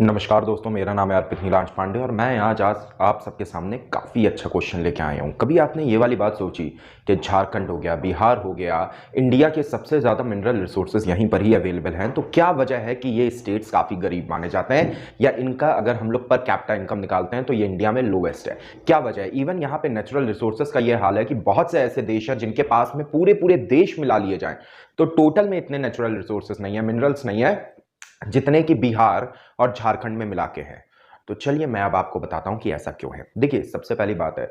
नमस्कार दोस्तों, मेरा नाम है अर्पित नीलांश पांडे और मैं आज आप सबके सामने काफ़ी अच्छा क्वेश्चन लेके आया हूँ। कभी आपने ये वाली बात सोची कि झारखंड हो गया, बिहार हो गया, इंडिया के सबसे ज़्यादा मिनरल रिसोर्सेज यहीं पर ही अवेलेबल हैं, तो क्या वजह है कि ये स्टेट्स काफ़ी गरीब माने जाते हैं या इनका अगर हम लोग पर कैपिटा इनकम निकालते हैं तो ये इंडिया में लोवेस्ट है? क्या वजह है? इवन यहाँ पे नेचुरल रिसोर्सेज का ये हाल है कि बहुत से ऐसे देश हैं जिनके पास में पूरे पूरे देश मिला लिए जाएं तो टोटल में इतने नेचुरल रिसोर्सेज नहीं है, मिनरल्स नहीं है जितने कि बिहार और झारखंड में मिला के हैं। तो चलिए मैं अब आपको बताता हूं कि ऐसा क्यों है। देखिए, सबसे पहली बात है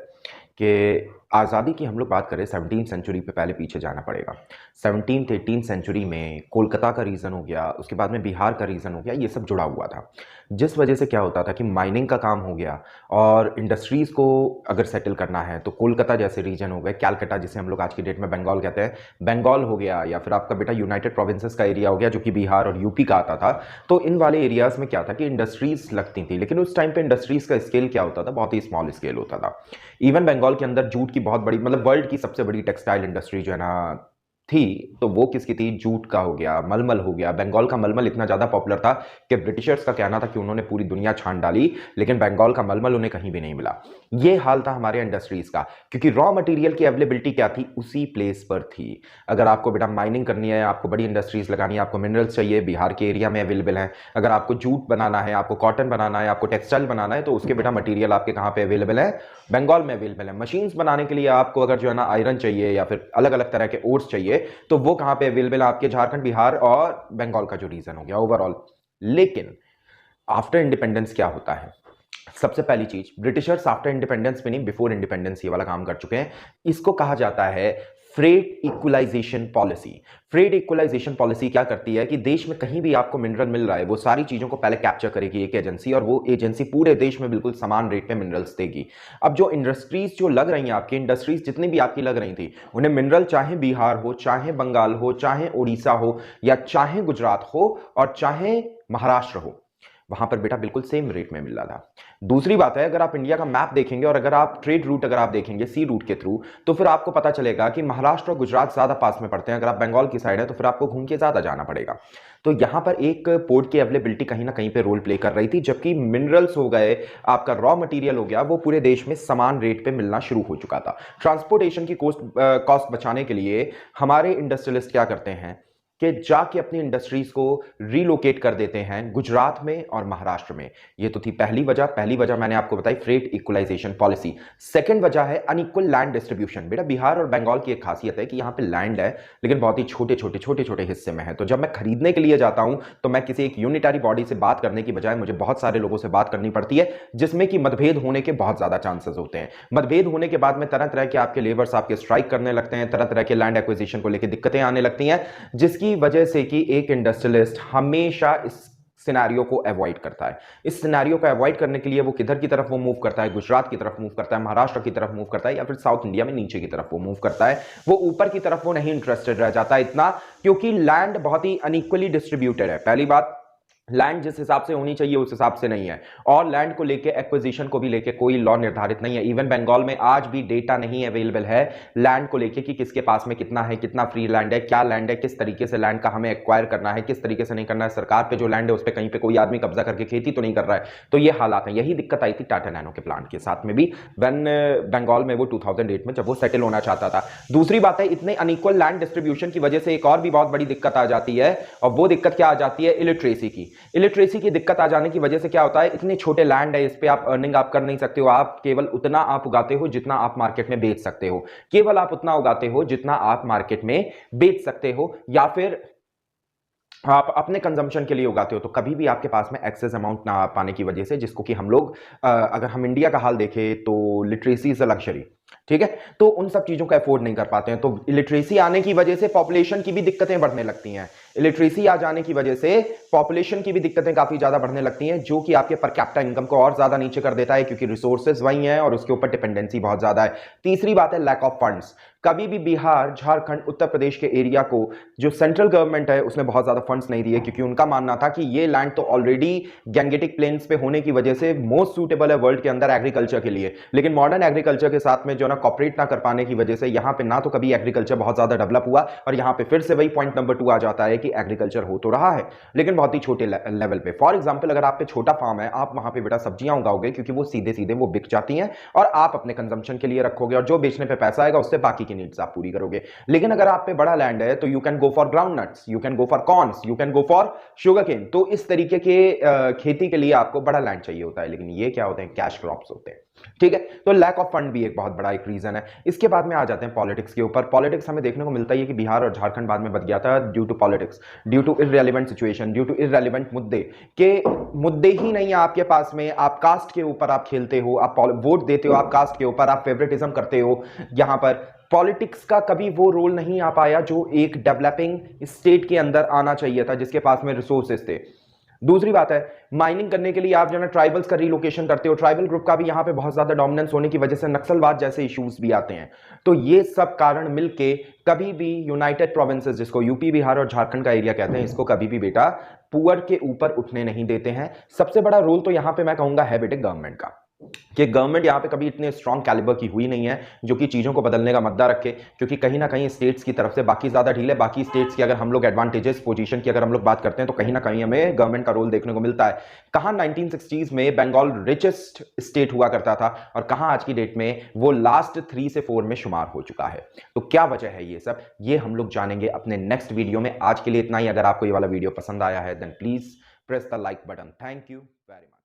कि आज़ादी की हम लोग बात करें 17वीं सेंचुरी पे पहले पीछे जाना पड़ेगा। 17th 18th सेंचुरी में कोलकाता का रीजन हो गया, उसके बाद में बिहार का रीजन हो गया, ये सब जुड़ा हुआ था। जिस वजह से क्या होता था कि माइनिंग का काम हो गया और इंडस्ट्रीज को अगर सेटल करना है तो कोलकाता जैसे रीजन हो गए, कैलकाटा जिसे हम लोग आज की डेट में बंगाल कहते हैं, बंगाल हो गया, या फिर आपका बेटा यूनाइटेड प्रोविंसेस का एरिया हो गया जो कि बिहार और यूपी का आता था। तो इन वाले एरियाज में क्या था कि इंडस्ट्रीज लगती थी, लेकिन उस टाइम पे इंडस्ट्रीज का स्केल क्या होता था, बहुत ही स्मॉल स्केल होता था। इवन बंगाल के अंदर जूट की बहुत बड़ी, मतलब वर्ल्ड की सबसे बड़ी टेक्सटाइल इंडस्ट्री जो है ना थी, तो वो किसकी थी? जूट का हो गया, मलमल हो गया। बंगाल का मलमल इतना ज्यादा पॉपुलर था कि ब्रिटिशर्स का कहना था कि उन्होंने पूरी दुनिया छान डाली, लेकिन बंगाल का मलमल उन्हें कहीं भी नहीं मिला। ये हाल था हमारे इंडस्ट्रीज का, क्योंकि रॉ मटेरियल की अवेलेबिलिटी क्या थी? उसी प्लेस पर थी। अगर आपको बेटा माइनिंग करनी है, आपको बड़ी इंडस्ट्रीज लगानी है, आपको मिनरल्स चाहिए, बिहार के एरिया में अवेलेबल है। अगर आपको जूट बनाना है, आपको कॉटन बनाना है, आपको टेक्सटाइल बनाना है, तो उसके बेटा मटेरियल आपके कहां पे अवेलेबल है? बंगाल में अवेलेबल है। मशीन्स बनाने के लिए आपको अगर जो है ना आयरन चाहिए या फिर अलग अलग तरह के ओर्स चाहिए, तो वो कहां पे अवेलेबल है? आपके झारखंड, बिहार और बंगाल का जो रीजन हो गया ओवरऑल। लेकिन आफ्टर इंडिपेंडेंस क्या होता है? सबसे पहली चीज, ब्रिटिशर्स आफ्टर इंडिपेंडेंस में नहीं, बिफोर इंडिपेंडेंस ये वाला काम कर चुके हैं। इसको कहा जाता है freight equalisation policy. Freight equalisation policy क्या करती है कि देश में कहीं भी आपको मिनरल मिल रहा है, वो सारी चीजों को पहले कैप्चर करेगी एक एजेंसी, और वो एजेंसी पूरे देश में बिल्कुल समान रेट पे मिनरल्स देगी। अब जो इंडस्ट्रीज जो लग रही हैं, आपकी इंडस्ट्रीज जितनी भी आपकी लग रही थी, उन्हें मिनरल चाहे बिहार हो, चाहे बंगाल हो, चाहे उड़ीसा हो, या चाहे गुजरात हो, और चाहे महाराष्ट्र हो, वहां पर बेटा बिल्कुल सेम रेट में मिल रहा था। दूसरी बात है, अगर आप इंडिया का मैप देखेंगे और अगर आप ट्रेड रूट अगर आप देखेंगे सी रूट के थ्रू, तो फिर आपको पता चलेगा कि महाराष्ट्र और गुजरात ज्यादा पास में पड़ते हैं। अगर आप बंगाल की साइड है तो फिर आपको घूम के ज्यादा जाना पड़ेगा। तो यहां पर एक पोर्ट की अवेलेबिलिटी कहीं ना कहीं पे रोल प्ले कर रही थी, जबकि मिनरल्स हो गए, आपका रॉ मटेरियल हो गया, वो पूरे देश में समान रेट पे मिलना शुरू हो चुका था। ट्रांसपोर्टेशन की कॉस्ट बचाने के लिए हमारे इंडस्ट्रियलिस्ट क्या करते हैं कि जाके अपनी इंडस्ट्रीज को रीलोकेट कर देते हैं गुजरात में और महाराष्ट्र में। ये तो थी पहली वजह। पहली वजह मैंने आपको बताई, फ्रेट इक्वलाइजेशन पॉलिसी। सेकंड वजह है अनइक्वल लैंड डिस्ट्रीब्यूशन। बेटा बिहार और बंगाल की एक खासियत है कि यहाँ पे लैंड है, लेकिन बहुत ही छोटे छोटे हिस्से में है। तो जब मैं खरीदने के लिए जाता हूं तो मैं किसी एक यूनिटरी बॉडी से बात करने की बजाय मुझे बहुत सारे लोगों से बात करनी पड़ती है, जिसमें कि मतभेद होने के बहुत ज्यादा चांसेस होते हैं। मतभेद होने के बाद में तरह तरह के आपके लेबर्स आपके स्ट्राइक करने लगते हैं, तरह तरह के लैंड एक्विजिशन को लेकर दिक्कतें आने लगती हैं, जिसकी वजह से कि एक इंडस्ट्रियलिस्ट हमेशा इस सिनेरियो को अवॉइड करता है। इस सिनेरियो को अवॉइड करने के लिए वो किधर की तरफ वो मूव करता है? गुजरात की तरफ मूव करता है, महाराष्ट्र की तरफ मूव करता है, या फिर साउथ इंडिया में नीचे की तरफ वो मूव करता है। वो ऊपर की तरफ वो नहीं इंटरेस्टेड रह जाता इतना, क्योंकि लैंड बहुत ही अनइक्वली डिस्ट्रीब्यूटेड है। पहली बात, लैंड जिस हिसाब से होनी चाहिए उस हिसाब से नहीं है, और लैंड को लेके एक्विजिशन को भी लेके कोई लॉ निर्धारित नहीं है। इवन बंगाल में आज भी डेटा नहीं अवेलेबल है लैंड को लेके कि किसके पास में कितना है, कितना फ्री लैंड है, क्या लैंड है, किस तरीके से लैंड का हमें एक्वायर करना है, किस तरीके से नहीं करना है। सरकार पे जो लैंड है उस पर कहीं पे कोई आदमी कब्जा करके खेती तो नहीं कर रहा है। तो ये हालात है। यही दिक्कत आई थी टाटा नैनो के प्लांट के साथ में भी, व्हेन बंगाल में वो 2008 में जब वो सेटल होना चाहता था। दूसरी बात है, इतने अनइक्वल लैंड डिस्ट्रीब्यूशन की वजह से एक और भी बहुत बड़ी दिक्कत आ जाती है, और वो दिक्कत क्या आ जाती है? इलिटरेसी की। इलिटरेसी की दिक्कत आ जाने की वजह से क्या होता है, इतने छोटे लैंड है, इस पे आप अर्निंग आप कर नहीं सकते हो। आप केवल उतना आप उगाते हो जितना आप मार्केट में बेच सकते हो, केवल आप उतना उगाते हो जितना आप मार्केट में बेच सकते हो, या फिर आप अपने कंजम्पशन के लिए उगाते हो। तो कभी भी आपके पास में एक्सेस अमाउंट ना आ पाने की वजह से, जिसको कि हम लोग अगर हम इंडिया का हाल देखें तो लिटरेसी इज अ लग्जरी, ठीक है, तो उन सब चीजों का अफोर्ड नहीं कर पाते हैं। तो इलिटरेसी आने की वजह से पॉपुलेशन की भी दिक्कतें बढ़ने लगती हैं। इलिटरेसी आ जाने की वजह से पॉपुलेशन की भी दिक्कतें काफी ज्यादा बढ़ने लगती हैं, जो कि आपके पर कैपिटा इनकम को और ज्यादा नीचे कर देता है, क्योंकि रिसोर्सेज वही हैं और उसके ऊपर डिपेंडेंसी बहुत ज्यादा है। तीसरी बात है लैक ऑफ फंड्स। कभी भी बिहार, झारखंड, उत्तर प्रदेश के एरिया को जो सेंट्रल गवर्नमेंट है उसने बहुत ज्यादा फंड्स नहीं दिए, क्योंकि उनका मानना था कि ये लैंड तो ऑलरेडी गैंगेटिक प्लेन्स पे होने की वजह से मोस्ट सूटेबल है वर्ल्ड के अंदर एग्रीकल्चर के लिए। लेकिन मॉडर्न एग्रीकल्चर के साथ में जो ना कॉपरेट ना कर पाने की वजह से यहां पे ना तो कभी एग्रीकल्चर बहुत ज्यादा डेवलप हुआ, और यहां पे फिर से वही पॉइंट नंबर 2 आ जाता है कि एग्रीकल्चर हो तो रहा है लेकिन बहुत ही छोटे लेवल पे। फॉर एग्जांपल अगर आप पे छोटा फार्म है, आप वहां पे बेटा सब्जियां उगाओगे क्योंकि वो सीधे सीधे वो बिक जाती हैं और आप अपने कंजम्पशन के लिए रखोगे और जो बेचने पे पैसा आएगा उससे बाकी की नीड्स आप पूरी करोगे। लेकिन अगर आप पे बड़ा लैंड है तो you can go for ground nuts, you can go for corns, you can go for sugar cane. तो इस तरीके के खेती के लिए आपको बड़ा लैंड चाहिए होता है, लेकिन ये क्या होते हैं, कैश क्रॉप्स होते हैं। ठीक है, तो लैक ऑफ फंड भी एक बहुत बड़ा एक रीजन है। इसके बाद में आ जाते हैं पॉलिटिक्स के ऊपर। पॉलिटिक्स हमें देखने को मिलता है कि बिहार और झारखंड बाद में बच गया था due to politics, due to irrelevant situation, due to irrelevant मुद्दे के मुद्दे ही नहीं है आपके पास में। आप कास्ट के ऊपर आप खेलते हो, आप वोट देते हो, आप कास्ट के ऊपर आप फेवरेटिज्म करते हो। यहां पर पॉलिटिक्स का कभी वो रोल नहीं आ पाया जो एक डेवलपिंग स्टेट के अंदर आना चाहिए था, जिसके पास में रिसोर्सेस थे। दूसरी बात है, माइनिंग करने के लिए आप जो है ट्राइबल्स का रिलोकेशन करते हो, ट्राइबल ग्रुप का भी यहां पे बहुत ज्यादा डोमिनेंस होने की वजह से नक्सलवाद जैसे इश्यूज भी आते हैं। तो ये सब कारण मिलके कभी भी यूनाइटेड प्रोविंसेस, जिसको यूपी बिहार और झारखंड का एरिया कहते हैं, इसको कभी भी बेटा पुअर के ऊपर उठने नहीं देते हैं। सबसे बड़ा रोल तो यहां पे मैं कहूंगा है बेटे गवर्नमेंट का, कि गवर्नमेंट यहां पे कभी इतने स्ट्रॉन्ग कैलिबर की हुई नहीं है जो कि चीजों को बदलने का मुद्दा रखे। क्योंकि कहीं ना कहीं स्टेट्स की तरफ से बाकी ज्यादा ढील है। बाकी स्टेट्स की अगर हम लोग एडवांटेजेस पोजीशन की अगर हम लोग बात करते हैं तो कहीं ना कहीं हमें गवर्नमेंट का रोल देखने को मिलता है। कहां 1960s में बंगाल रिचेस्ट स्टेट हुआ करता था और कहां आज की डेट में वो लास्ट 3 से 4 में शुमार हो चुका है। तो क्या वजह है ये सब, ये हम लोग जानेंगे अपने नेक्स्ट वीडियो में। आज के लिए इतना ही। अगर आपको ये वाला वीडियो पसंद आया है then please press the like button. Thank you very much.